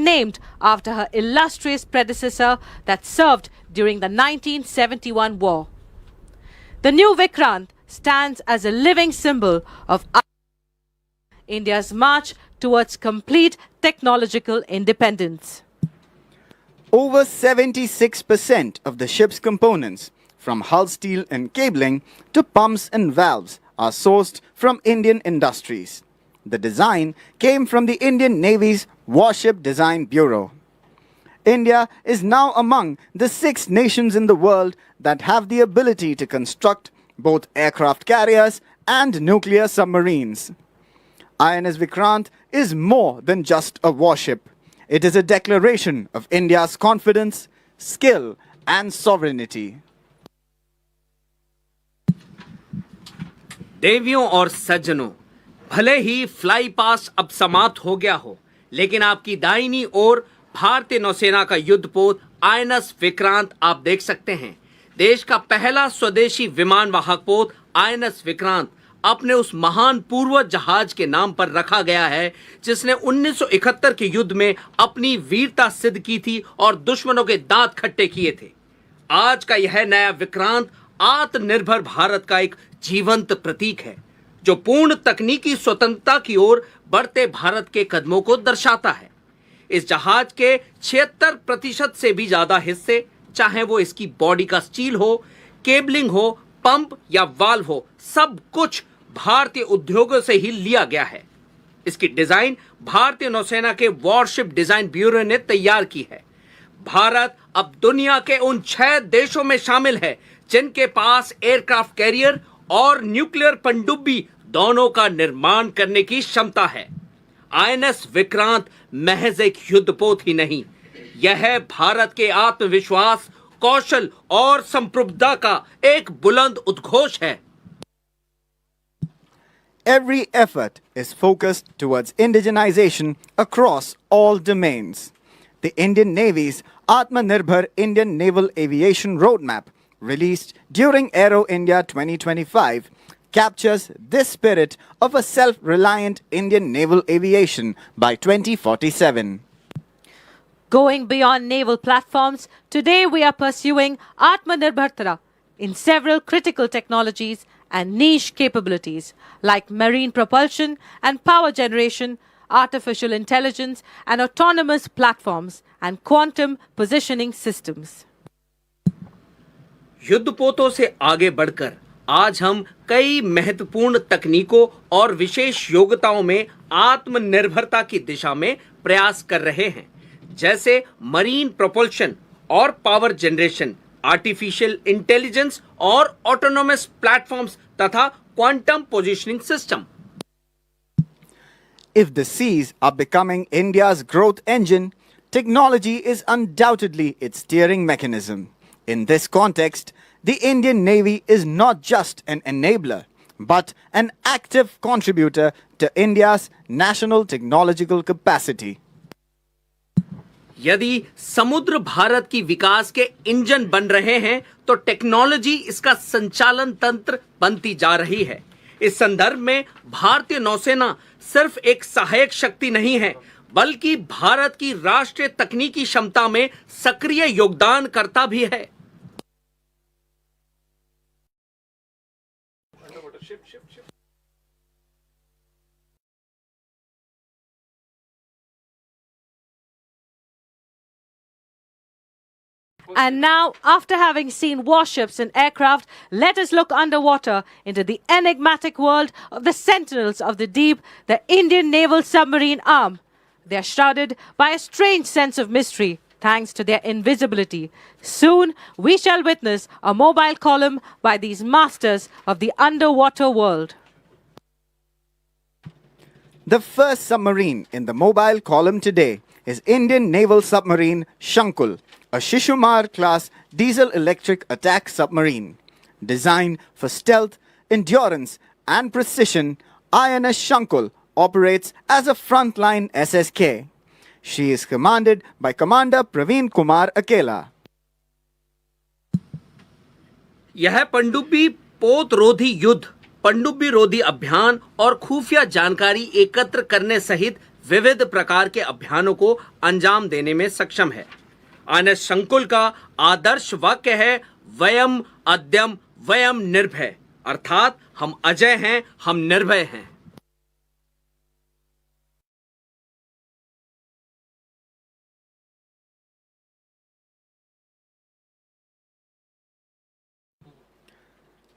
named after her illustrious predecessor that served during the 1971 war. The new Vikrant stands as a living symbol of India's march towards complete technological independence. Over 76% of the ship's components, from hull steel and cabling to pumps and valves, are sourced from Indian industries. The design came from the Indian Navy's Warship Design Bureau. India is now among the 6 nations in the world that have the ability to construct both aircraft carriers and nuclear submarines. INS Vikrant is more than just a warship. It is a declaration of India's confidence, skill and sovereignty. देवियों और सज्जनों, भले ही fly पास अब समाप्त हो गया हो, लेकिन आपकी दाहिनी ओर भारतीय नौसेना का युद्धपोत आईएनएस विक्रांत आप देख सकते हैं। देश का पहला स्वदेशी विमान वाहक पोत आईएनएस विक्रांत अपने उस महान पूर्व जहाज के नाम पर रखा गया है जिसने 1971 के युद्ध में अपनी वीरता सिद्ध की थी और दुश्मनों के दांत खट्टे किए थे। आज का यह नया विक्रांत आत्मनिर्भर भारत का एक जीवंत प्रतीक है जो पूर्ण तकनीकी स्वतंत्रता की ओर बढ़ते भारत के कदमों को दर्शाता है। इस जहाज के 76% से भी ज्यादा हिस्से, चाहे वो इसकी बॉडी का स्टील हो, केबलिंग हो, पंप या वाल्व हो, सब कुछ भारतीय उद्योगों से ही लिया गया है। इसकी डिजाइन भारतीय नौसेना के वॉरशिप डिजाइन ब्यूरो ने तैयार की है। भारत अब दुनिया के उन 6 देशों में शामिल है जिनके पास एयरक्राफ्ट कैरियर और न्यूक्लियर पनडुब्बी दोनों का निर्माण करने की क्षमता है। आईएनएस विक्रांत महज एक युद्धपोत ही नहीं, यह भारत के आत्मविश्वास, कौशल और संप्रभुता का एक बुलंद उद्घोष है। Every effort is focused towards indigenization across all domains. The Indian Navy's Atmanirbhar Indian Naval Aviation Roadmap, released during Aero India 2025, captures this spirit of a self-reliant Indian naval aviation by 2047. Going beyond naval platforms, today we are pursuing Atmanirbharta in several critical technologies and niche capabilities like marine propulsion and power generation, artificial intelligence and autonomous platforms, and quantum positioning systems. युद्धपोतों से आगे बढ़कर आज हम कई महत्वपूर्ण तकनीकों और विशेष योग्यताओं में आत्मनिर्भरता की दिशा में प्रयास कर रहे हैं, जैसे मरीन प्रोपल्शन और पावर जनरेशन, आर्टिफिशियल इंटेलिजेंस और ऑटोनोमस प्लेटफॉर्म्स तथा quantum positioning system. If the seas are becoming India's growth engine, technology is undoubtedly its steering mechanism. In this context, the Indian Navy is not just an enabler, but an active contributor to India's national technological capacity. यदि समुद्र भारत की विकास के engine बन रहे हैं, तो technology इसका संचालन तंत्र बनती जा रही है। इस संदर्भ में भारतीय नौसेना सिर्फ एक सहायक शक्ति नहीं है, बल्कि भारत की राष्ट्रीय तकनीकी क्षमता में सक्रिय योगदानकर्ता भी है। And now, after having seen warships and aircraft, let us look underwater into the enigmatic world of the Sentinels of the Deep, the Indian Naval Submarine Arm. They are shrouded by a strange sense of mystery, thanks to their invisibility. Soon, we shall witness a mobile column by these masters of the underwater world. The first submarine in the mobile column today is Indian Naval Submarine Shankul, a Shishumar-class diesel-electric attack submarine. Designed for stealth, endurance and precision, INS Shankul operates as a frontline SSK. She is commanded by Commander Praveen Kumar Akela. यह पनडुब्बी पोत रोधी युद्ध, पनडुब्बी रोधी अभियान और खुफिया जानकारी एकत्र करने सहित विविध प्रकार के अभियानों को अंजाम देने में सक्षम है। आईएनएस शंकुल का आदर्श वाक्य है वयम अद्यम वयम निर्भय, अर्थात हम अजय हैं, हम निर्भय हैं।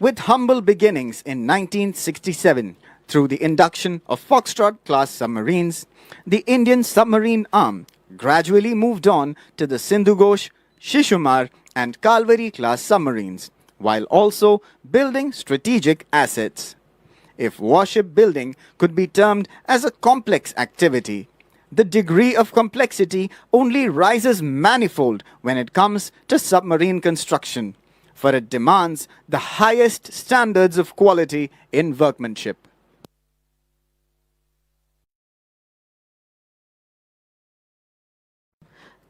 With humble beginnings in 1967 through the induction of Foxtrot-class submarines, the Indian submarine arm gradually moved on to the Sindhu Ghosh, Shishumar and Kalvari-class submarines, while also building strategic assets. If warship building could be termed as a complex activity, the degree of complexity only rises manifold when it comes to submarine construction, for it demands the highest standards of quality in workmanship.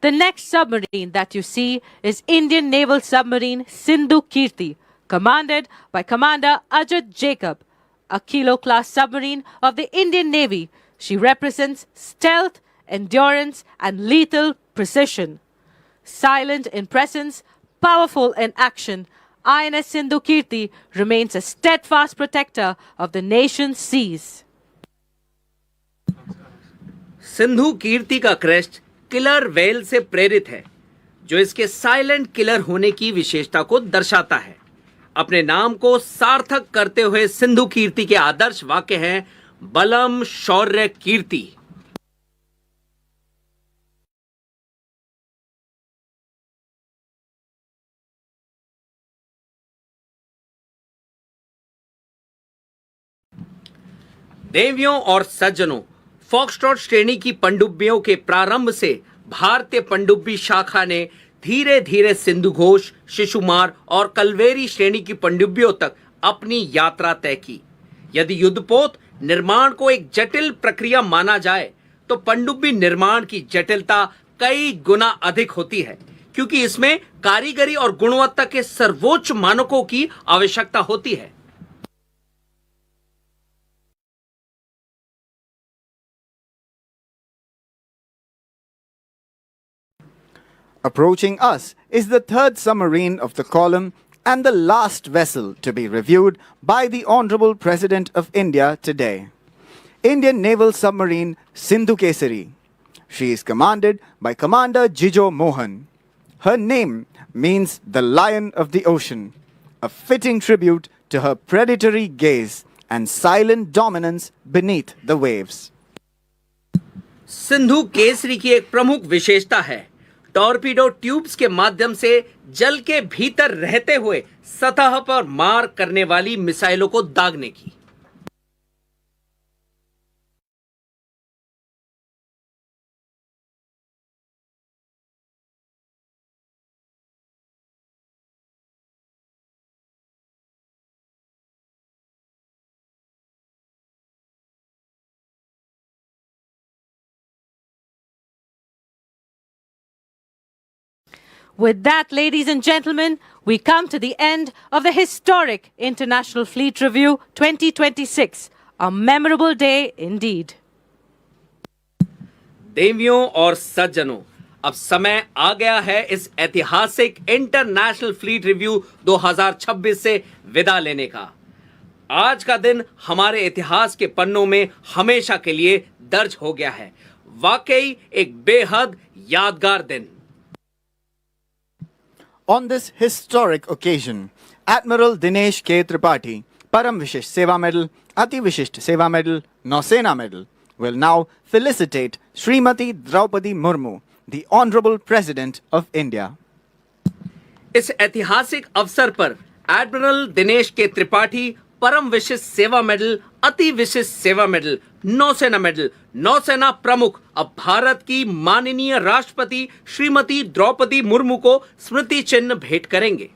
The next submarine that you see is Indian naval submarine Sindhu Kirti, commanded by Commander Ajit Jacob, a Kilo-class submarine of the Indian Navy. She represents stealth, endurance, and lethal precision. Silent in presence, powerful in action, INS Sindhu Kirti remains a steadfast protector of the nation's seas. Sindhu कीर्ति का crest killer whale से प्रेरित है, जो इसके silent killer होने की विशेषता को दर्शाता है। अपने नाम को सार्थक करते हुए सिंधु कीर्ति के आदर्श वाक्य हैं बलम शौर्य कीर्ति। देवियों और सज्जनों, फॉक्सट्रॉट श्रेणी की पनडुब्बियों के प्रारंभ से भारतीय पनडुब्बी शाखा ने धीरे धीरे सिंधु घोष, शिशुमार और कल्वेरी श्रेणी की पनडुब्बियों तक अपनी यात्रा तय की। यदि युद्धपोत निर्माण को एक जटिल प्रक्रिया माना जाए, तो पनडुब्बी निर्माण की जटिलता कई गुना अधिक होती है, क्योंकि इसमें कारीगरी और गुणवत्ता के सर्वोच्च मानकों की आवश्यकता होती है। Approaching us is the third submarine of the column and the last vessel to be reviewed by the Honorable President of India today. Indian Naval Submarine Sindhu Kesari. She is commanded by Commander Jijo Mohan. Her name means the lion of the ocean, a fitting tribute to her predatory gaze and silent dominance beneath the waves. Sindhu Kesari की एक प्रमुख विशेषता है torpedo tubes के माध्यम से जल के भीतर रहते हुए सतह पर मार करने वाली मिसाइलों को दागने की। With that, ladies and gentlemen, we come to the end of the historic International Fleet Review 2026, a memorable day indeed. देवियों और सज्जनों, अब समय आ गया है इस ऐतिहासिक इंटरनेशनल फ्लीट रिव्यू 2026 से विदा लेने का। आज का दिन हमारे इतिहास के पन्नों में हमेशा के लिए दर्ज हो गया है। वाकई एक बेहद यादगार दिन। On this historic occasion, Admiral Dinesh K. Tripathi, Param Vishisht Seva Medal, Ati Vishisht Seva Medal, Nausena Medal, will now felicitate Srimati Draupadi Murmu, the Honorable President of India. इस ऐतिहासिक अवसर पर एडमिरल दिनेश के त्रिपाठी परम विशिष्ट सेवा मेडल, अति विशिष्ट सेवा मेडल, नौसेना मेडल, नौसेना प्रमुख अब भारत की माननीय राष्ट्रपति श्रीमती द्रौपदी मुर्मू को स्मृति चिन्ह भेंट करेंगे।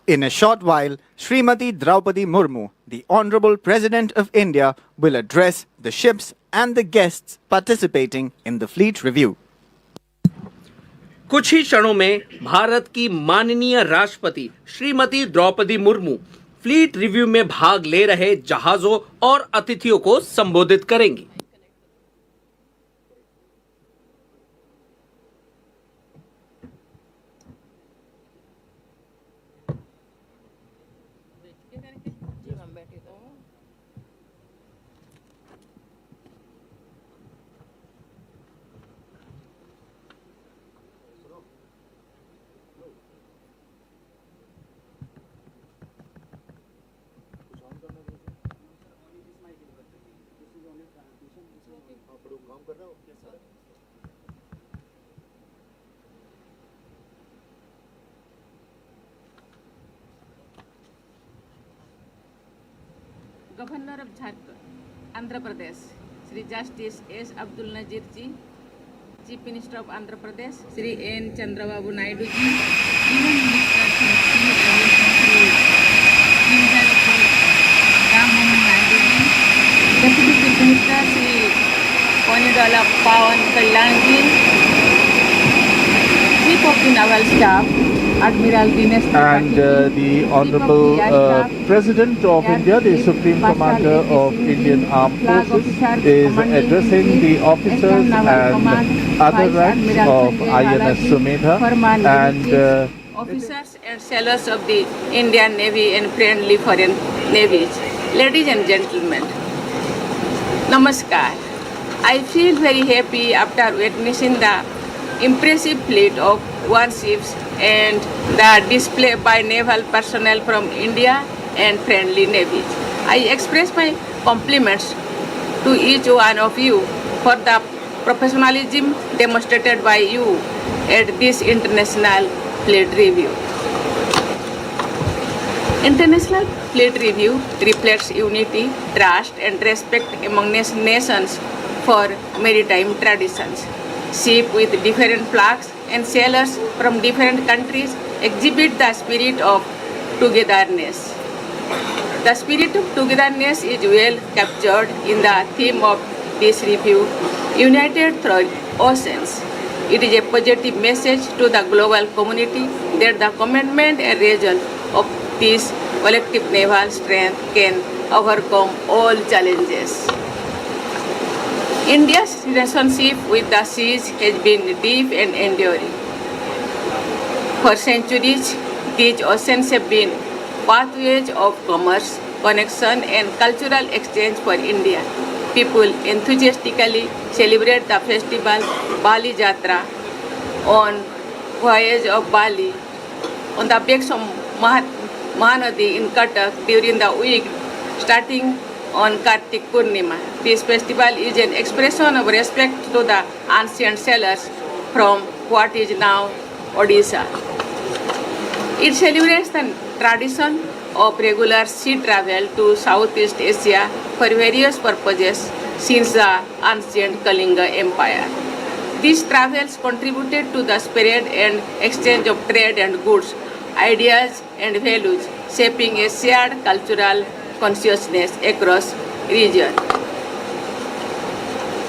In a short while, Srimati Draupadi Murmu, the Honorable President of India, will address the ships and the guests participating in the fleet review. कुछ ही क्षणों में भारत की माननीय राष्ट्रपति श्रीमती द्रौपदी मुर्मू फ्लीट रिव्यू में भाग ले रहे जहाजों और अतिथियों को संबोधित करेंगी। Governor of Jharkhand, Andhra Pradesh, Sri Justice S. Abdul Nazir ji, Chief Minister of Andhra Pradesh, Sri N. Chandrababu Naidu ji, Union Minister Sri Ram Mohan Naidu ji, Deputy Chief Minister Sri Ponidala Pawan Kalyan ji, Chief of the Naval Staff, Admiral Dinesh and Tripathi the ji, Honorable Chief of the Aircraft, President of India, the Supreme Commander of Indian Armed Forces, is addressing the officers and other ranks of INS Sumedha and officers and sailors of the Indian Navy and friendly foreign navies. Ladies and gentlemen, Namaskar. I feel very happy after witnessing the impressive fleet of warships and the display by naval personnel from India and friendly navies. I express my compliments to each one of you for the professionalism demonstrated by you at this international fleet review. International fleet review reflects unity, trust and respect among nations for maritime traditions. Ships with different flags and sailors from different countries exhibit the spirit of togetherness. The spirit of togetherness is well captured in the theme of this review, United Through Oceans. It is a positive message to the global community that the commitment and result of this collective naval strength can overcome all challenges. India's relationship with the seas has been deep and enduring. For centuries, these oceans have been pathways of commerce, connection and cultural exchange for India. People enthusiastically celebrate the festival Bali Jatra on voyage of Bali on the banks of Mahanadi in Cuttack during the week starting on Kartik Purnima. This festival is an expression of respect to the ancient sailors from what is now Odisha. It celebrates the tradition of regular sea travel to Southeast Asia for various purposes since the ancient Kalinga Empire. These travels contributed to the spread and exchange of trade and goods, ideas and values, shaping a shared cultural consciousness across region.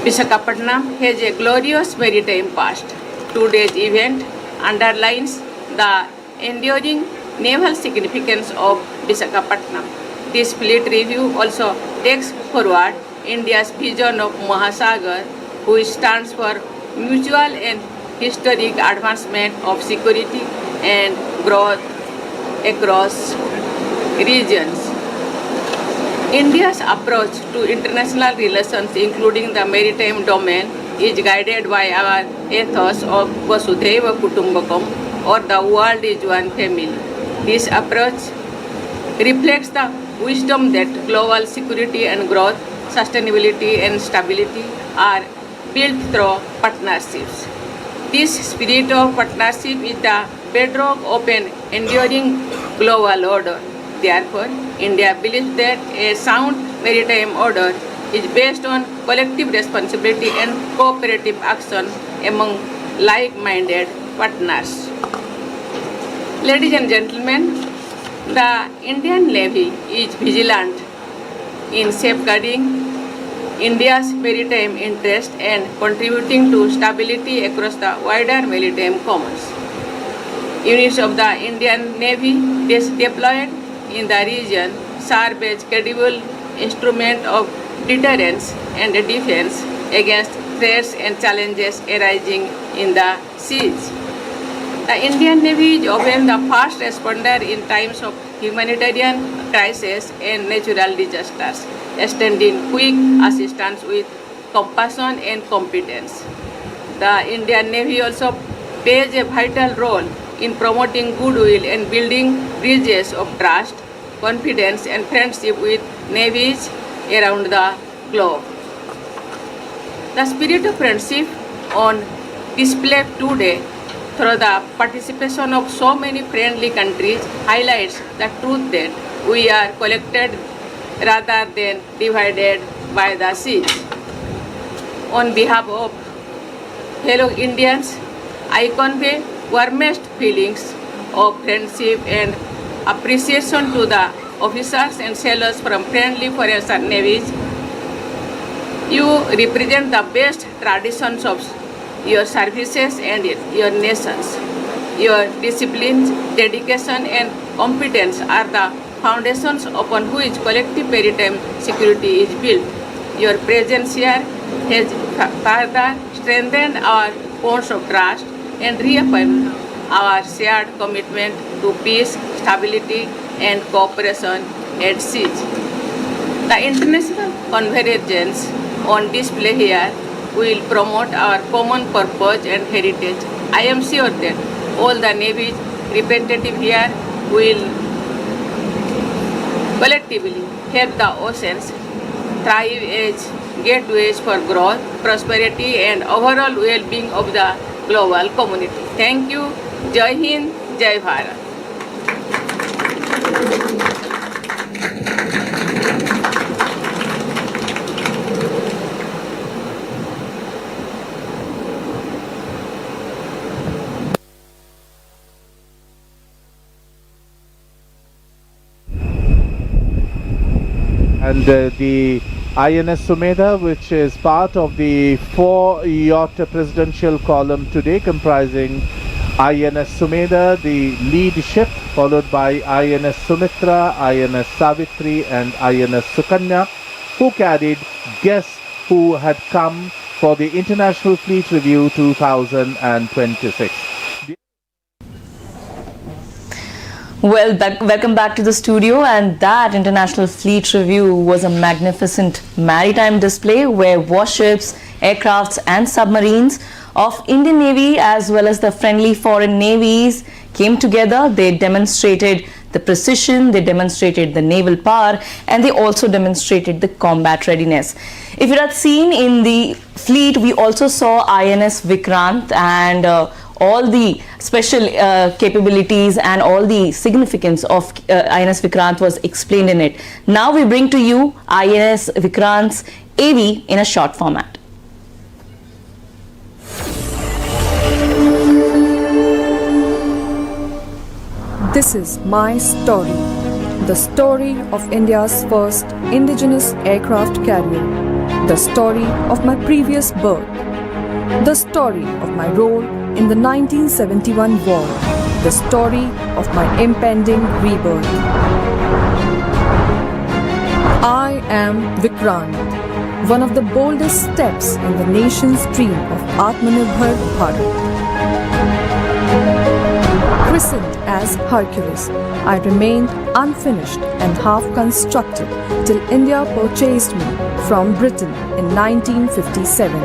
Visakhapatnam has a glorious maritime past. Today's event underlines the enduring naval significance of Visakhapatnam. This fleet review also takes forward India's vision of Mahasagar, which stands for mutual and historic advancement of security and growth across regions. India's approach to international relations, including the maritime domain, is guided by our ethos of Vasudhaiva Kutumbakam, or the world is one family. This approach reflects the wisdom that global security and growth, sustainability and stability are built through partnerships. This spirit of partnership is the bedrock of an enduring global order. Therefore, India believes that a sound maritime order is based on collective responsibility and cooperative action among like-minded partners. Ladies and gentlemen, The Indian Navy is vigilant in safeguarding India's maritime interest and contributing to stability across the wider maritime commons. Units of the Indian Navy deployed in the region serve as credible instrument of deterrence and defense against threats and challenges arising in the seas. The Indian Navy is often the first responder in times of humanitarian crisis and natural disasters, extending quick assistance with compassion and competence. The Indian Navy also plays a vital role in promoting goodwill and building bridges of trust, confidence and friendship with navies around the globe. The spirit of friendship on display today through the participation of so many friendly countries highlights the truth that we are connected rather than divided by the seas. On behalf of fellow Indians, I convey warmest feelings of friendship and appreciation to the officers and sailors from friendly foreign navies. You represent the best traditions of your services and your nations. Your discipline, dedication and competence are the foundations upon which collective maritime security is built. Your presence here has further strengthened our bonds of trust and reaffirmed our shared commitment to peace, stability and cooperation at seas. The international convergence on display here will promote our common purpose and heritage. I am sure that all the Navy's representatives here will collectively help the oceans thrive as gateways for growth, prosperity and overall well-being of the global community. Thank you. Jai Hind, Jai Bharat. And the INS Sumedha, which is part of the 4-yacht presidential column today, comprising INS Sumedha, the lead ship, followed by INS Sumitra, INS Savitri and INS Sukanya, who carried guests who had come for the International Fleet Review 2026. Well, welcome back to the studio, and that International Fleet Review was a magnificent maritime display where warships, aircrafts and submarines of Indian Navy as well as the friendly foreign navies came together. They demonstrated the precision, they demonstrated the naval power and they also demonstrated the combat readiness. If you had seen in the fleet, we also saw INS Vikrant and all the special capabilities and all the significance of INS Vikrant was explained in it. Now we bring to you INS Vikrant's AV in a short format. This is my story, the story of India's first indigenous aircraft carrier, the story of my previous birth, the story of my role in the 1971 war, the story of my impending rebirth. I am Vikrant, one of the boldest steps in the nation's dream of Atmanirbhar Bharat. Christened as Hercules, I remained unfinished and half-constructed till India purchased me from Britain in 1957.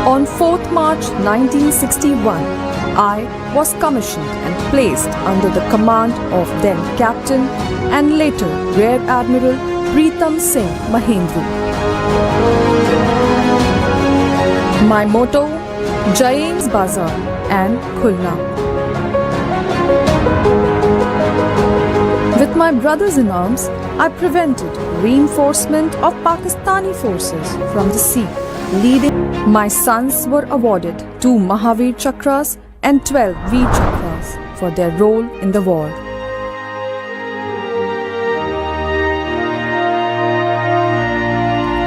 On 4th March 1961, I was commissioned and placed under the command of then Captain and later Rear Admiral Pritam Singh Mahendru. My motto, James Bazaar and Khulna. With my brothers in arms, I prevented reinforcement of Pakistani forces from the sea. My sons were awarded 2 Mahavir Chakras and 12 Veer Chakras for their role in the war.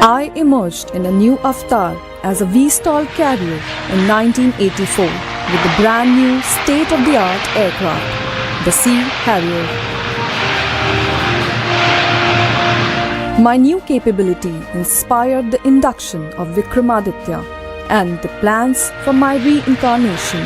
I emerged in a new avatar as a V-stall carrier in 1984 with the brand new state-of-the-art aircraft, the Sea Harrier. My new capability inspired the induction of Vikramaditya and the plans for my reincarnation.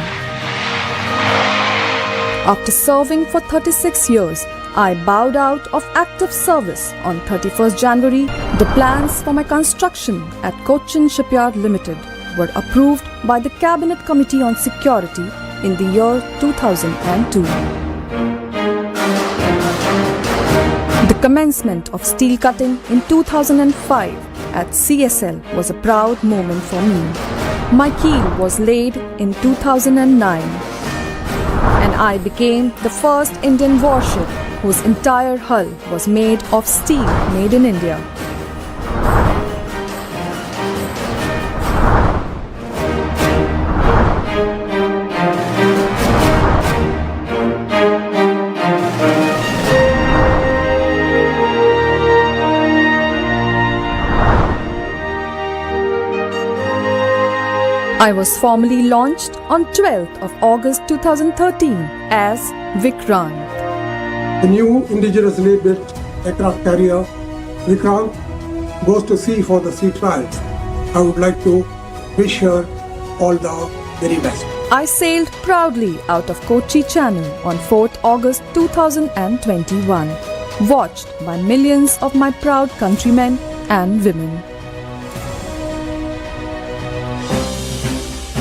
After serving for 36 years, I bowed out of active service on 31st January. The plans for my construction at Cochin Shipyard Limited were approved by the Cabinet Committee on Security in the year 2002. The commencement of steel cutting in 2005 at CSL was a proud moment for me. My keel was laid in 2009 and I became the first Indian warship whose entire hull was made of steel made in India. I was formally launched on 12th of August 2013 as Vikrant. The new indigenously built aircraft carrier Vikrant goes to sea for the sea trials. I would like to wish her all the very best. I sailed proudly out of Kochi Channel on 4th August 2021, watched by millions of my proud countrymen and women.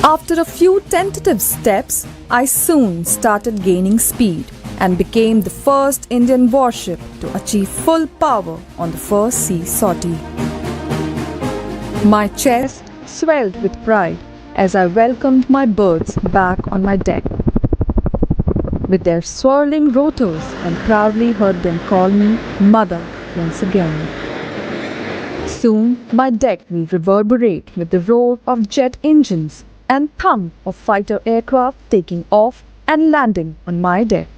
After a few tentative steps, I soon started gaining speed and became the first Indian warship to achieve full power on the first sea sortie. My chest swelled with pride as I welcomed my birds back on my deck. With their swirling rotors, and proudly heard them call me Mother once again. Soon my deck will reverberate with the roar of jet engines and thump of fighter aircraft taking off and landing on my deck.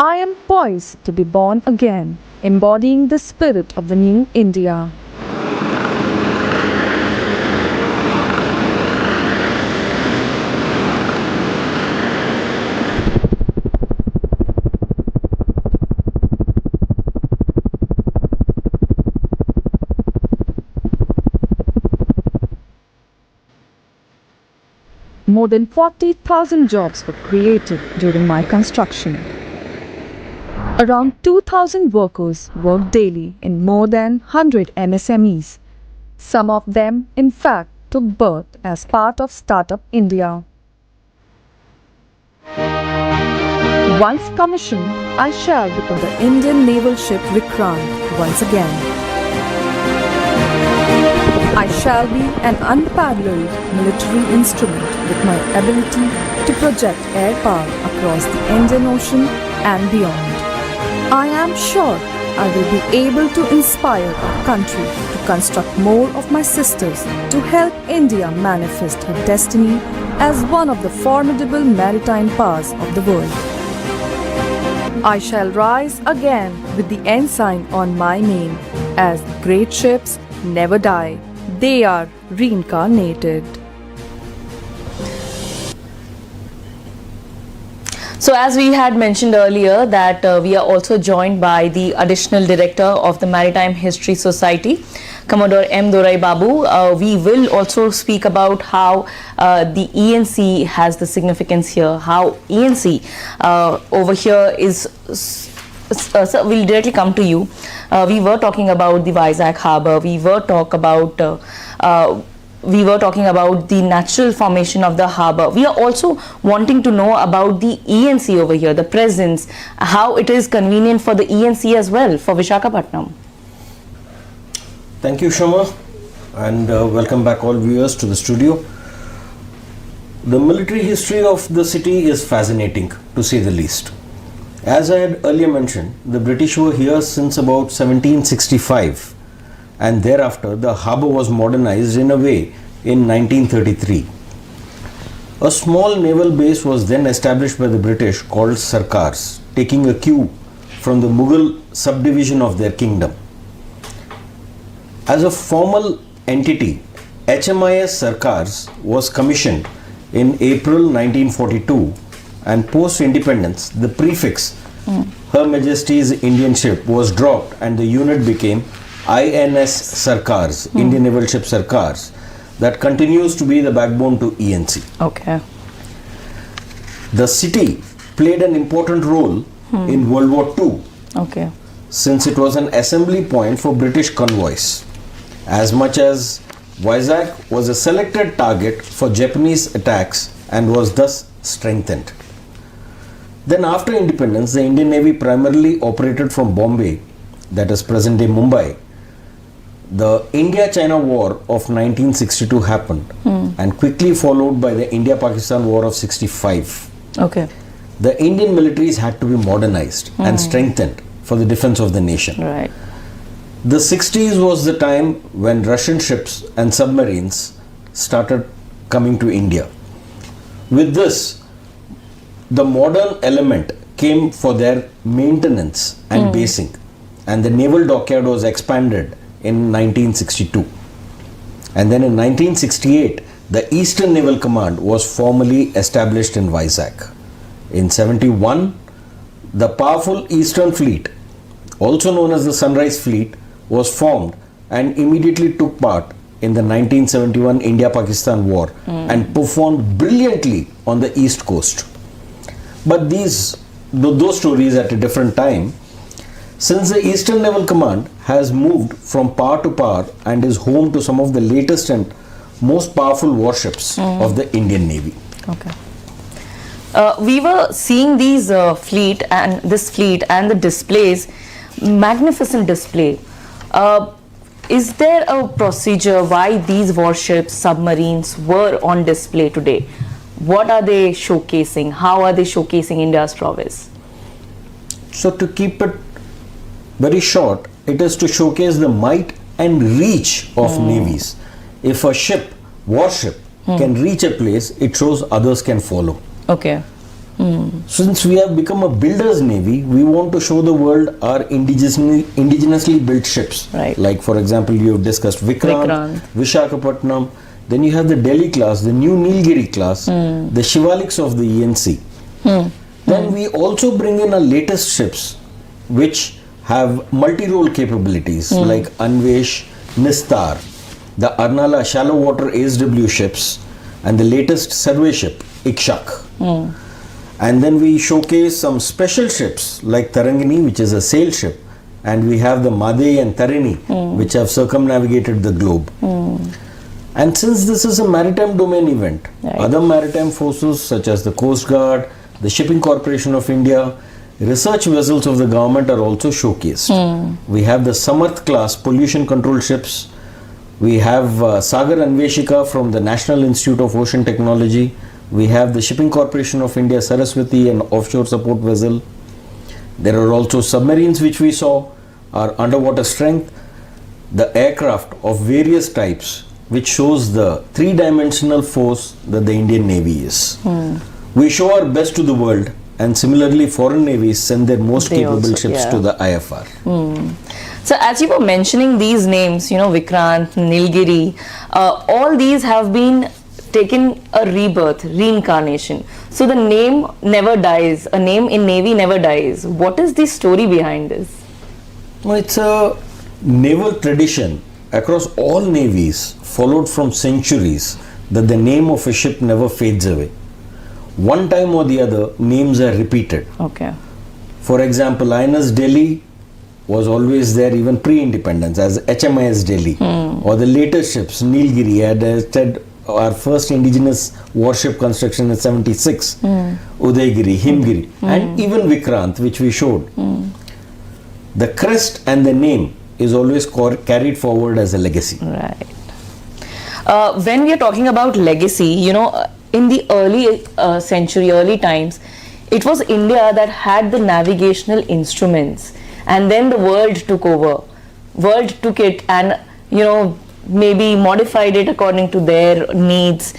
I am poised to be born again, embodying the spirit of the new India. More than 40,000 jobs were created during my construction. Around 2,000 workers work daily in more than 100 MSMEs. Some of them, in fact, took birth as part of Startup India. Once commissioned, I shall become the Indian naval ship Vikrant once again. I shall be an unparalleled military instrument with my ability to project air power across the Indian Ocean and beyond. I am sure I will be able to inspire our country to construct more of my sisters to help India manifest her destiny as one of the formidable maritime powers of the world. I shall rise again with the ensign on my name, as great ships never die. They are reincarnated. So as we had mentioned earlier that we are also joined by the additional director of the Maritime History Society, Commodore M. Dorai Babu. We will also speak about how the ENC has the significance here, how ENC over here is, so we'll directly come to you. We were talking about the Vizag Harbour, we were talking about the natural formation of the harbour. We are also wanting to know about the ENC over here, the presence, how it is convenient for the ENC as well for Visakhapatnam. Thank you, Shoma, and welcome back all viewers to the studio. The military history of the city is fascinating, to say the least. As I had earlier mentioned, the British were here since about 1765, and thereafter the harbour was modernized in a way in 1933. A small naval base was then established by the British called Sarkars, taking a cue from the Mughal subdivision of their kingdom. As a formal entity, HMIS Sarkars was commissioned in April 1942, and post-independence the prefix Her Majesty's Indian Ship was dropped and the unit became INS Sarkars, Indian Naval Ship Sarkars, that continues to be the backbone to ENC. Okay. The city played an important role in World War II, Okay. since it was an assembly point for British convoys, as much as Vizag was a selected target for Japanese attacks and was thus strengthened. Then after independence, the Indian Navy primarily operated from Bombay, that is present-day Mumbai. The India-China War of 1962 happened and quickly followed by the India-Pakistan War of 65. Okay. The Indian militaries had to be modernized and strengthened for the defense of the nation. Right. The 60s was the time when Russian ships and submarines started coming to India. With this, the modern element came for their maintenance and basing, and the naval dockyard was expanded in 1962. And then in 1968, the Eastern Naval Command was formally established in Vizag. In 71, the powerful Eastern Fleet, also known as the Sunrise Fleet, was formed and immediately took part in the 1971 India-Pakistan War and performed brilliantly on the East Coast. But those stories at a different time, since the Eastern Naval Command has moved from power to power and is home to some of the latest and most powerful warships of the Indian Navy. Okay. We were seeing these fleet and the displays, magnificent display. Is there a procedure why these warships, submarines were on display today? What are they showcasing? How are they showcasing India's prowess? So to keep it very short, it is to showcase the might and reach of navies. If a warship can reach a place, it shows others can follow. Okay. Since we have become a builder's navy, we want to show the world our indigenously built ships. Right. Like for example, you have discussed Vikrant, Vishakhapatnam, then you have the Delhi class, the new Nilgiri class, the Shivaliks of the ENC. Then we also bring in our latest ships, which have multi-role capabilities like Anvesh, Nistar, the Arnala shallow water ASW ships, and the latest survey ship, Ikshak. And then we showcase some special ships like Tarangini, which is a sail ship, and we have the Madei and Tarini, which have circumnavigated the globe. And since this is a maritime domain event, other maritime forces such as the Coast Guard, the Shipping Corporation of India, research vessels of the government are also showcased. We have the Samarth class pollution control ships. We have Sagar Anveshika from the National Institute of Ocean Technology. We have the Shipping Corporation of India Saraswati, an offshore support vessel. There are also submarines which we saw, our underwater strength, the aircraft of various types, which shows the three-dimensional force that the Indian Navy is. We show our best to the world, and similarly foreign navies send their most capable ships to the IFR. So as you were mentioning these names, Vikrant, Nilgiri, all these have been taken a rebirth, reincarnation. So the name never dies. A name in Navy never dies. What is the story behind this? Well, it's a naval tradition across all navies, followed from centuries, that the name of a ship never fades away. One time or the other, names are repeated. Okay. For example, INS Delhi was always there even pre-independence as HMIS Delhi. Or the later ships, Nilgiri had said our first indigenous warship construction in 76, Udaygiri, Himgiri, and even Vikrant, which we showed. The crest and the name is always carried forward as a legacy. Right. When we are talking about legacy, in the early century, early times, it was India that had the navigational instruments, and then the world took over. World took it and, you know, maybe modified it according to their needs.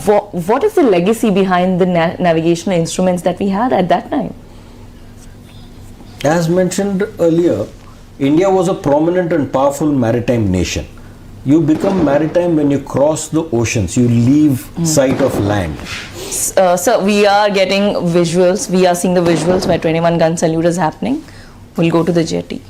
What is the legacy behind the navigational instruments that we had at that time? As mentioned earlier, India was a prominent and powerful maritime nation. You become maritime when you cross the oceans, you leave sight of land. So we are getting visuals, we are seeing the visuals where 21 gun salute is happening. We'll go to the jetty.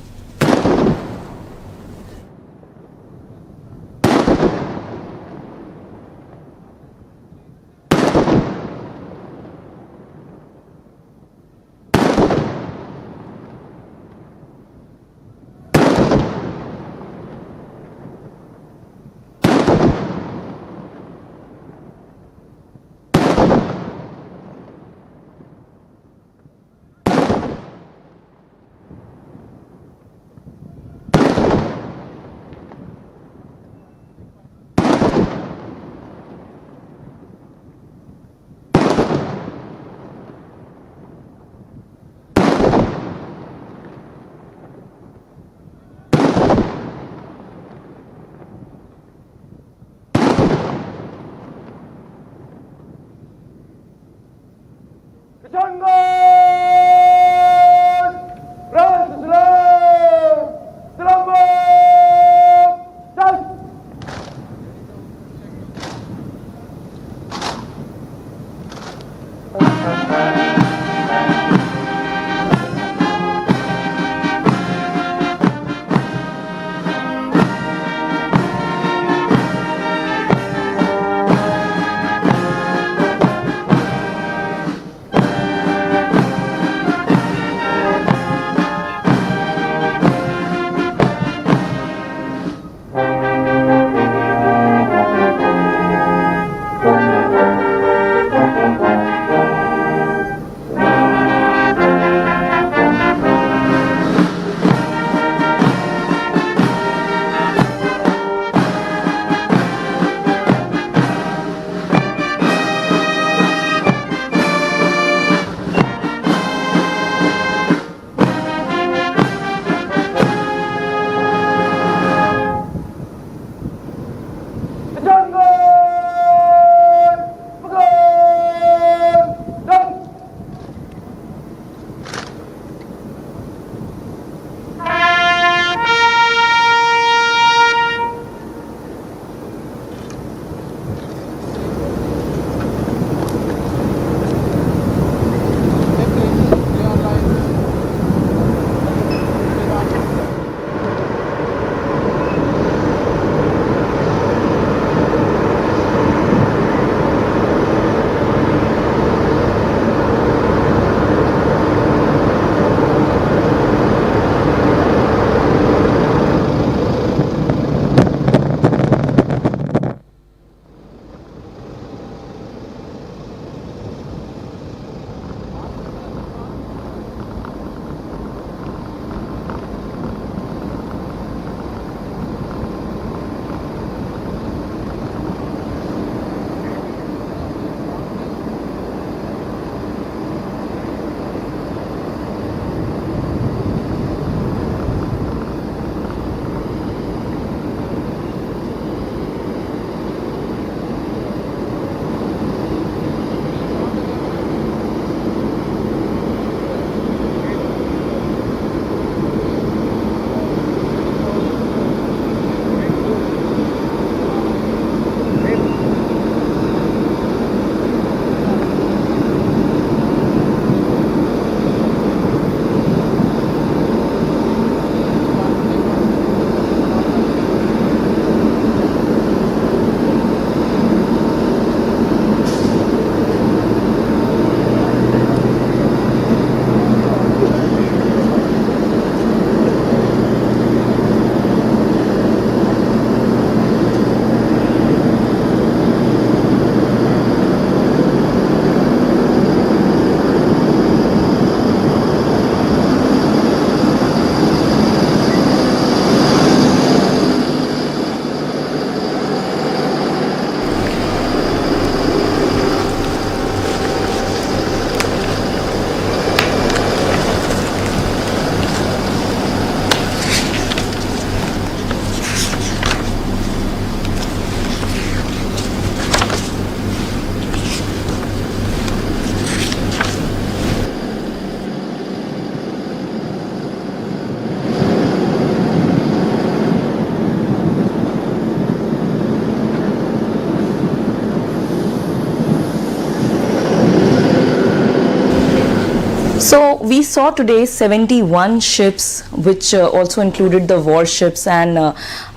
So we saw today 71 ships, which also included the warships and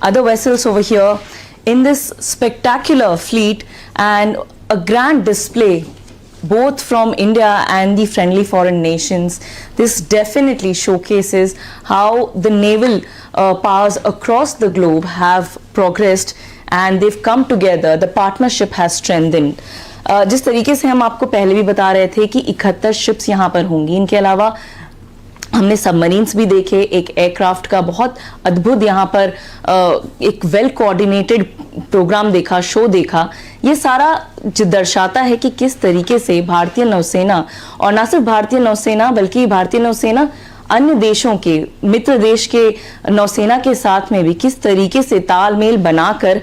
other vessels over here in this spectacular fleet, and a grand display both from India and the friendly foreign nations. This definitely showcases how the naval powers across the globe have progressed and they've come together. The partnership has strengthened. जिस तरीके से हम आपको पहले भी बता रहे थे कि 71 शिप्स यहाँ पर होंगी, इनके अलावा हमने सबमरीन्स भी देखे, एक एयरक्राफ्ट का बहुत अद्भुत यहाँ पर एक वेल कोऑर्डिनेटेड प्रोग्राम देखा, शो देखा। ये सारा दर्शाता है कि किस तरीके से भारतीय नौसेना, और ना सिर्फ भारतीय नौसेना बल्कि भारतीय नौसेना अन्य देशों के, मित्र देश के नौसेना के साथ में भी किस तरीके से तालमेल बनाकर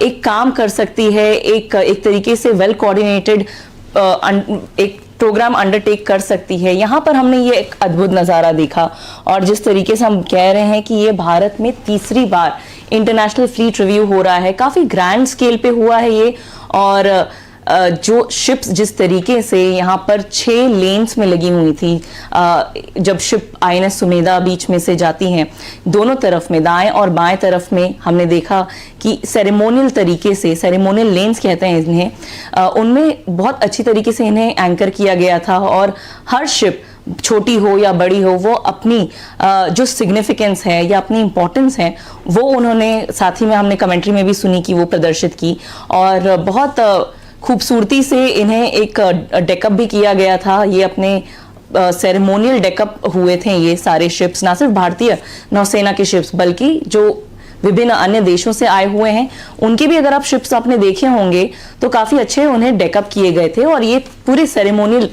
एक काम कर सकती है, एक तरीके से वेल कोऑर्डिनेटेड एक प्रोग्राम अंडरटेक कर सकती है। यहाँ पर हमने ये एक अद्भुत नज़ारा देखा, और जिस तरीके से हम कह रहे हैं कि ये भारत में तीसरी बार इंटरनेशनल फ्लीट रिव्यू हो रहा है, काफ़ी ग्रैंड स्केल पे हुआ है ये। और जो शिप्स जिस तरीके से यहाँ पर 6 लेन्स में लगी हुई थी, जब शिप INS सुमेधा बीच में से जाती हैं, दोनों तरफ में, दाएं और बाएं तरफ में, हमने देखा कि सेरेमोनियल तरीके से, सेरेमोनियल लेन्स कहते हैं इन्हें, उनमें बहुत अच्छी तरीके से इन्हें एंकर किया गया था। और हर शिप छोटी हो या बड़ी हो, वो अपनी जो सिग्निफिकेंस है या अपनी इंपॉर्टेंस है वो उन्होंने, साथ ही में हमने कमेंट्री में भी सुनी कि वो प्रदर्शित की। और बहुत खूबसूरती से इन्हें एक डेकअप भी किया गया था। ये अपने सेरेमोनियल डेकअप हुए थे ये सारे शिप्स, ना सिर्फ भारतीय नौसेना के शिप्स बल्कि जो विभिन्न अन्य देशों से आए हुए हैं उनके भी अगर आप शिप्स आपने देखे होंगे तो काफी अच्छे उन्हें डेकअप किए गए थे। और ये पूरे सेरेमोनियल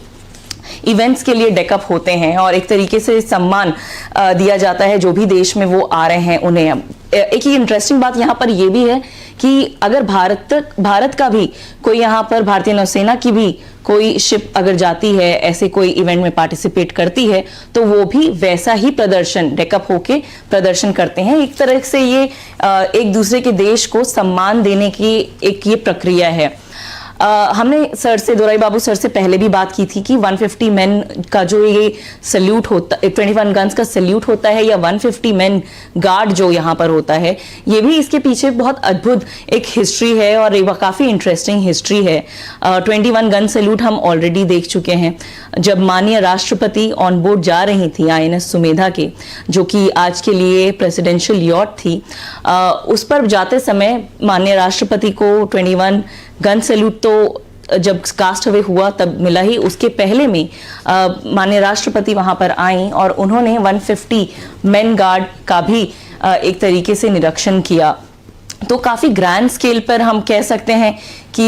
इवेंट्स के लिए डेकअप होते हैं और एक तरीके से सम्मान दिया जाता है जो भी देश में वो आ रहे हैं उन्हें। एक ही इंटरेस्टिंग बात यहाँ पर ये भी है कि अगर भारत का भी कोई यहाँ पर, भारतीय नौसेना की भी कोई शिप अगर जाती है, ऐसे कोई इवेंट में पार्टिसिपेट करती है, तो वो भी वैसा ही प्रदर्शन, डेकअप होके प्रदर्शन करते हैं। एक तरह से ये एक दूसरे के देश को सम्मान देने की एक ये प्रक्रिया है। हमने सर से, दोराई बाबू सर से पहले भी बात की थी कि 150 मेन का जो ये सल्यूट होता, 21 गन्स का सल्यूट होता है या 150 मेन गार्ड जो यहाँ पर होता है, ये भी इसके पीछे बहुत अद्भुत एक हिस्ट्री है और एक काफ़ी इंटरेस्टिंग हिस्ट्री है। 21 गन सल्यूट हम ऑलरेडी देख चुके हैं जब माननीय राष्ट्रपति ऑन बोर्ड जा रही थी INS सुमेधा के, जो कि आज के लिए प्रेसिडेंशियल यॉट थी। उस पर जाते समय माननीय राष्ट्रपति को 21 गन सैल्यूट तो जब कास्ट अवे हुआ तब मिला ही, उसके पहले में माननीय राष्ट्रपति वहां पर आई और उन्होंने 150 मेन गार्ड का भी एक तरीके से निरीक्षण किया। तो काफ़ी ग्रैंड स्केल पर हम कह सकते हैं कि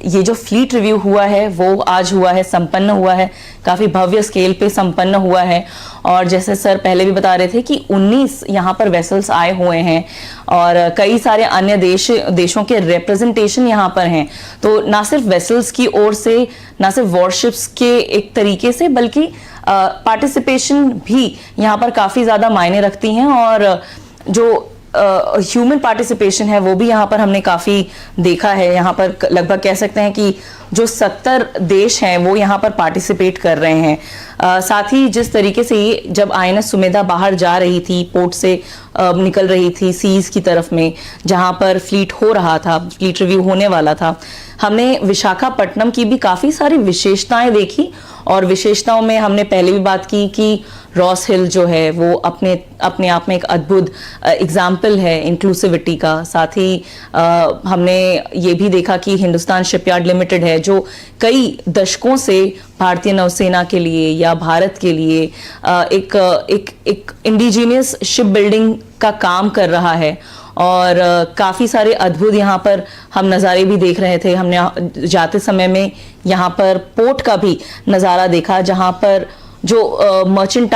ये जो फ्लीट रिव्यू हुआ है वो आज हुआ है, संपन्न हुआ है, काफ़ी भव्य स्केल पे संपन्न हुआ है। और जैसे सर पहले भी बता रहे थे कि 19 यहाँ पर वेसल्स आए हुए हैं और कई सारे अन्य देशों के रिप्रेजेंटेशन यहाँ पर हैं। तो ना सिर्फ वेसल्स की ओर से, ना सिर्फ वॉरशिप्स के एक तरीके से, बल्कि पार्टिसिपेशन भी यहाँ पर काफ़ी ज़्यादा मायने रखती हैं। और जो ह्यूमन पार्टिसिपेशन है वो भी यहाँ पर हमने काफ़ी देखा है। यहाँ पर लगभग कह सकते हैं कि जो 70 देश हैं वो यहाँ पर पार्टिसिपेट कर रहे हैं। साथ ही जिस तरीके से ये जब INS सुमेधा बाहर जा रही थी, पोर्ट से निकल रही थी सीज की तरफ में जहाँ पर फ्लीट हो रहा था, फ्लीट रिव्यू होने वाला था, हमने विशाखापट्टनम की भी काफ़ी सारी विशेषताएं देखी। और विशेषताओं में हमने पहले भी बात की कि रॉस हिल जो है वो अपने आप में एक अद्भुत एग्जाम्पल है इंक्लूसिविटी का। साथ ही हमने ये भी देखा कि हिंदुस्तान शिपयार्ड लिमिटेड है जो कई दशकों से भारतीय नौसेना के लिए या भारत के लिए एक इंडिजीनियस शिप बिल्डिंग का काम कर रहा है। और काफ़ी सारे अद्भुत यहाँ पर हम नज़ारे भी देख रहे थे। हमने जाते समय में यहाँ पर पोर्ट का भी नज़ारा देखा जहाँ पर जो मर्चेंट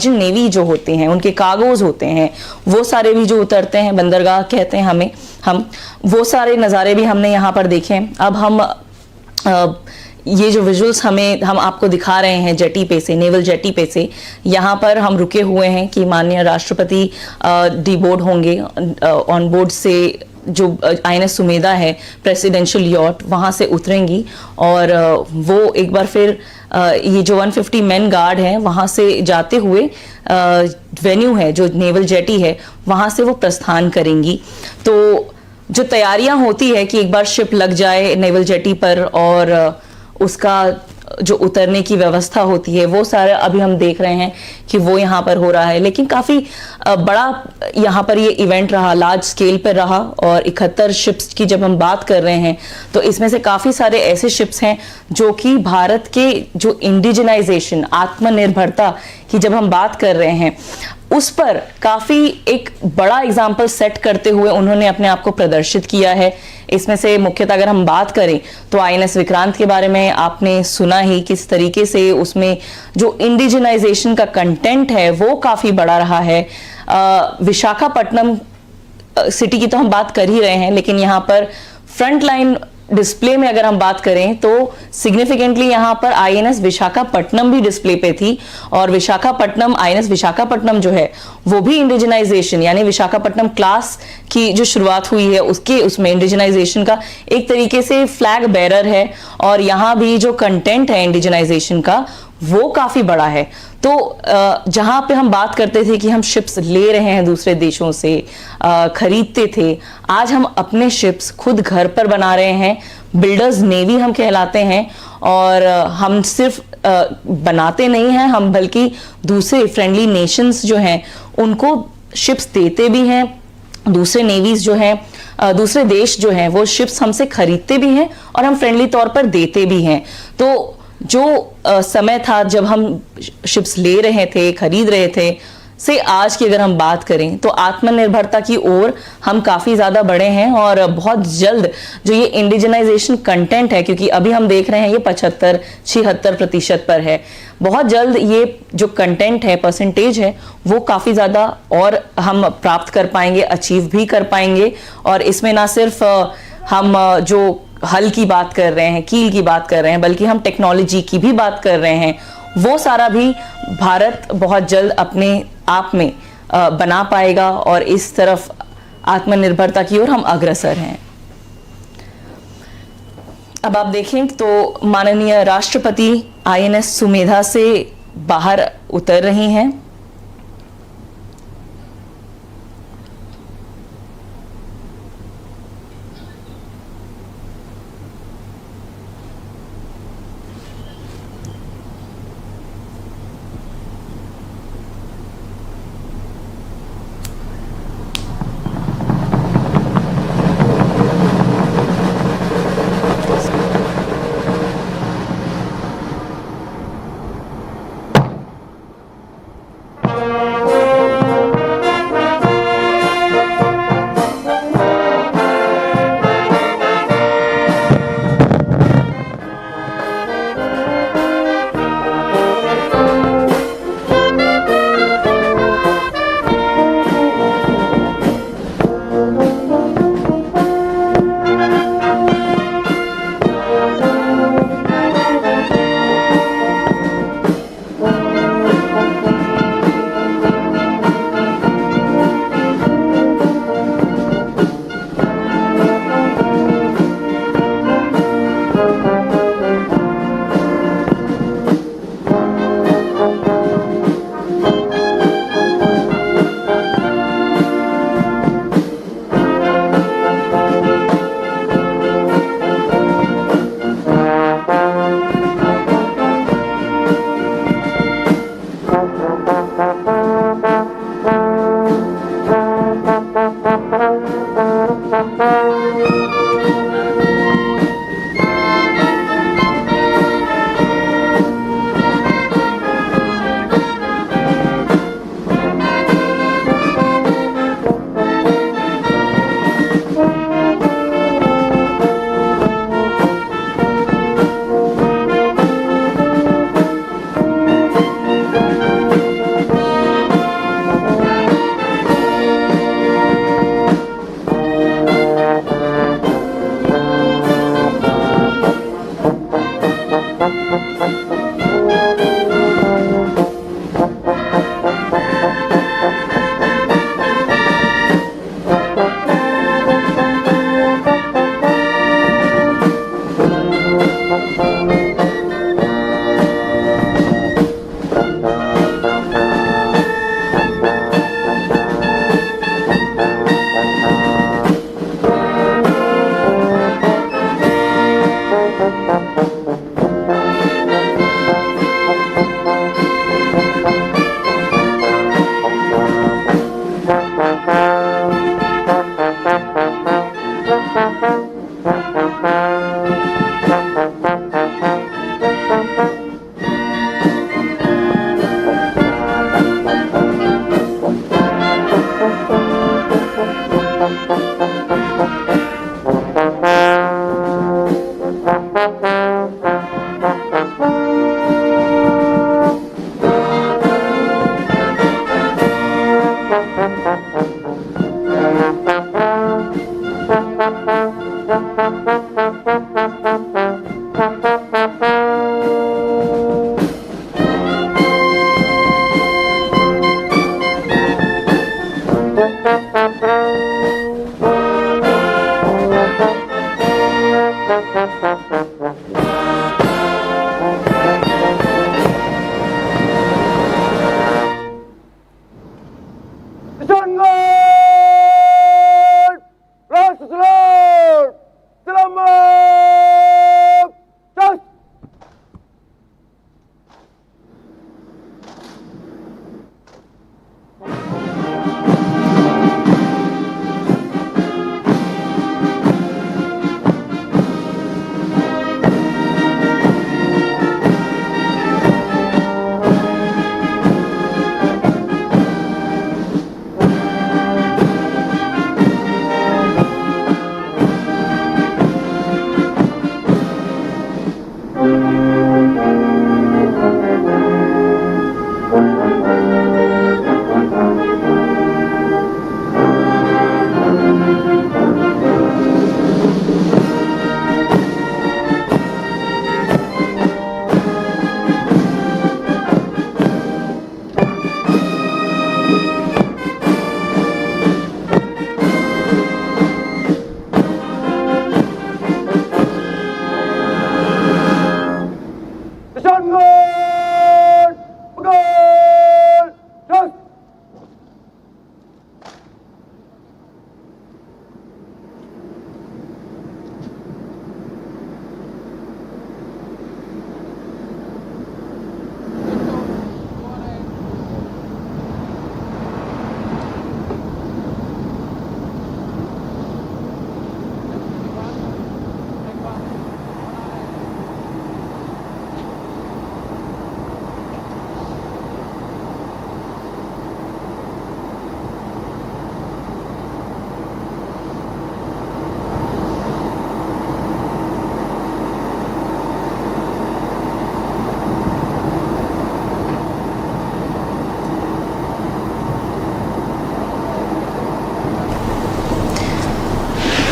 नेवी जो होते हैं, उनके कार्गोज होते हैं, वो सारे भी जो उतरते हैं, बंदरगाह कहते हैं हम वो सारे नज़ारे भी हमने यहाँ पर देखे। अब हम ये जो विजुअल्स हम आपको दिखा रहे हैं जेटी पे से, नेवल जेटी पे से, यहाँ पर हम रुके हुए हैं कि माननीय राष्ट्रपति डीबोर्ड होंगे, ऑन बोर्ड से जो INS सुमेधा है प्रेसिडेंशियल यॉट, वहाँ से उतरेंगी और वो एक बार फिर ये जो 150 मेन गार्ड हैं वहां से जाते हुए वेन्यू है जो नेवल जेटी है वहां से वो प्रस्थान करेंगी। तो जो तैयारियां होती है कि एक बार शिप लग जाए नेवल जेटी पर और उसका जो उतरने की व्यवस्था होती है वो सारा अभी हम देख रहे हैं कि वो यहाँ पर हो रहा है। लेकिन काफ़ी बड़ा यहाँ पर ये इवेंट रहा, लार्ज स्केल पर रहा। और 71 शिप्स की जब हम बात कर रहे हैं तो इसमें से काफ़ी सारे ऐसे शिप्स हैं जो कि भारत के जो इंडिजिनाइजेशन, आत्मनिर्भरता की जब हम बात कर रहे हैं उस पर काफ़ी एक बड़ा एग्जाम्पल सेट करते हुए उन्होंने अपने आप को प्रदर्शित किया है। इसमें से मुख्यतः अगर हम बात करें तो INS विक्रांत के बारे में आपने सुना ही, किस तरीके से उसमें जो इंडिजिनाइजेशन का कंटेंट है वो काफ़ी बड़ा रहा है। विशाखापट्टनम सिटी की तो हम बात कर ही रहे हैं, लेकिन यहाँ पर फ्रंट लाइन डिस्प्ले में अगर हम बात करें तो सिग्निफिकेंटली यहाँ पर INS विशाखापट्टनम भी डिस्प्ले पे थी। और विशाखापट्टनम, INS विशाखापट्टनम जो है वो भी इंडिजिनाइजेशन यानी विशाखापट्टनम क्लास की जो शुरुआत हुई है उसके उसमें इंडिजिनाइजेशन का एक तरीके से फ्लैग बेरर है। और यहाँ भी जो कंटेंट है इंडिजिनाइजेशन का वो काफी बड़ा है। तो जहां पे हम बात करते थे कि हम शिप्स ले रहे हैं दूसरे देशों से, खरीदते थे, आज हम अपने शिप्स खुद घर पर बना रहे हैं। बिल्डर्स नेवी हम कहलाते हैं और हम सिर्फ बनाते नहीं हैं, हम बल्कि दूसरे फ्रेंडली नेशंस जो हैं उनको शिप्स देते भी हैं। दूसरे नेवीज जो हैं, दूसरे देश जो हैं वो शिप्स हमसे खरीदते भी हैं और हम फ्रेंडली तौर पर देते भी हैं। तो जो समय था जब हम शिप्स ले रहे थे, खरीद रहे थे, से आज की अगर हम बात करें तो आत्मनिर्भरता की ओर हम काफ़ी ज़्यादा बढ़े हैं। और बहुत जल्द जो ये इंडिजिनाइजेशन कंटेंट है, क्योंकि अभी हम देख रहे हैं ये 75-76% पर है, बहुत जल्द ये जो कंटेंट है, परसेंटेज है, वो काफ़ी ज़्यादा और हम प्राप्त कर पाएंगे, अचीव भी कर पाएंगे। और इसमें ना सिर्फ हम जो हल की बात कर रहे हैं, कील की बात कर रहे हैं, बल्कि हम टेक्नोलॉजी की भी बात कर रहे हैं, वो सारा भी भारत बहुत जल्द अपने आप में बना पाएगा और इस तरफ आत्मनिर्भरता की ओर हम अग्रसर हैं। अब आप देखें तो माननीय राष्ट्रपति INS सुमेधा से बाहर उतर रही हैं।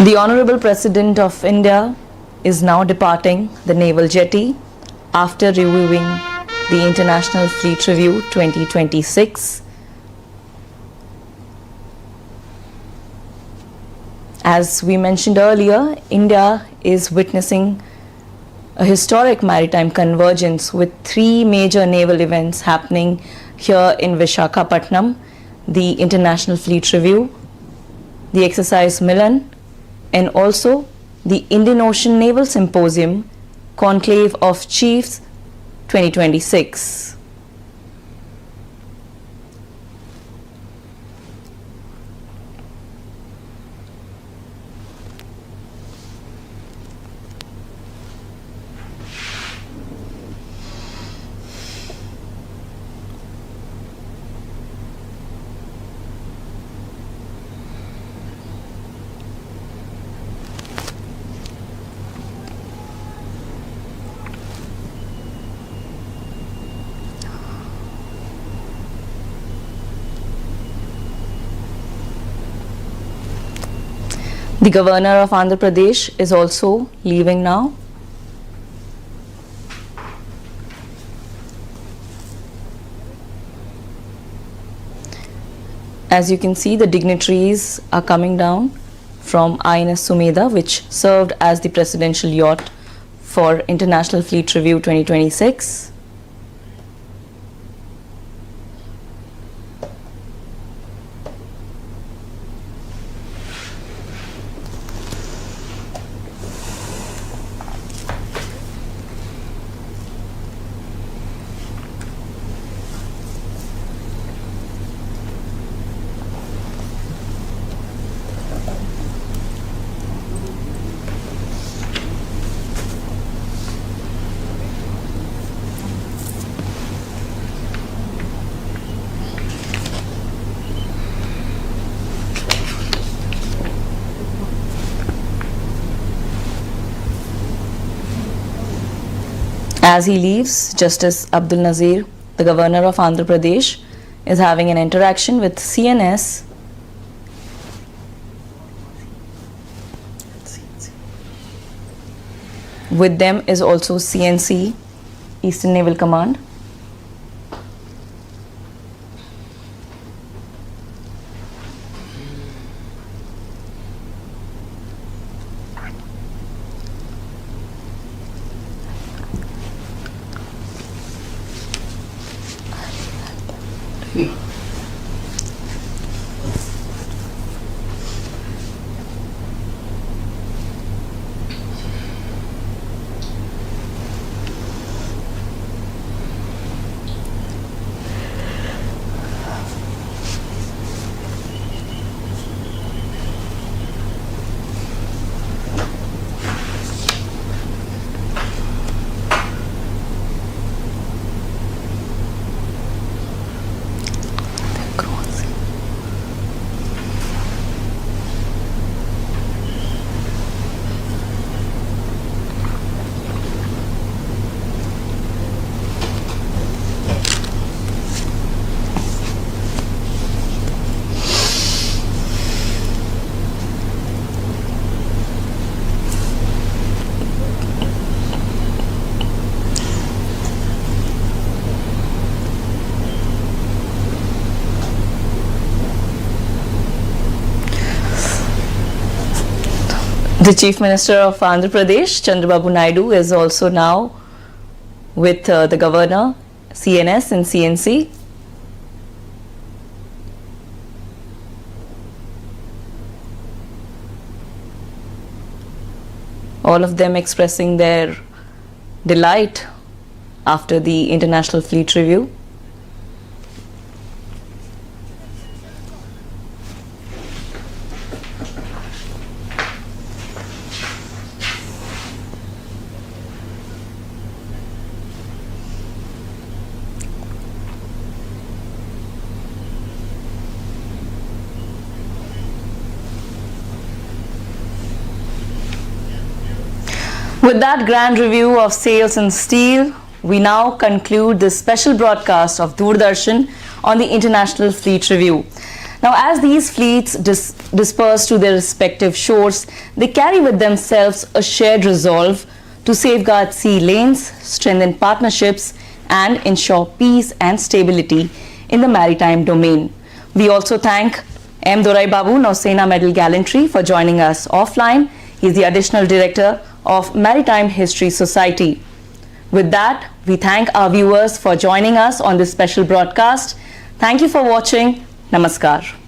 The Honorable President of India is now departing the naval jetty after reviewing the International Fleet Review 2026. As we mentioned earlier, India is witnessing a historic maritime convergence with three major naval events happening here in Visakhapatnam: the International Fleet Review, the Exercise Milan, and also the Indian Ocean Naval Symposium Conclave of Chiefs 2026. The Governor of Andhra Pradesh is also leaving now. As you can see, the dignitaries are coming down from INS Sumedha, which served as the presidential yacht for International Fleet Review 2026. As he leaves, Justice Abdul Nazir, the Governor of Andhra Pradesh, is having an interaction with CNS. With them is also CNC, Eastern Naval Command. The Chief Minister of Andhra Pradesh, Chandrababu Naidu, is also now with the Governor, CNS and CNC. All of them expressing their delight after the International Fleet Review. With that grand review of sales in steel, we now conclude this special broadcast of Doordarshan on the International Fleet Review. Now, as these fleets disperse to their respective shores, they carry with themselves a shared resolve to safeguard sea lanes, strengthen partnerships, and ensure peace and stability in the maritime domain. We also thank M. Dorai Babu, Nausena Medal Gallantry, for joining us offline. He is the Additional Director of Maritime History Society. With that, we thank our viewers for joining us on this special broadcast. Thank you for watching. Namaskar.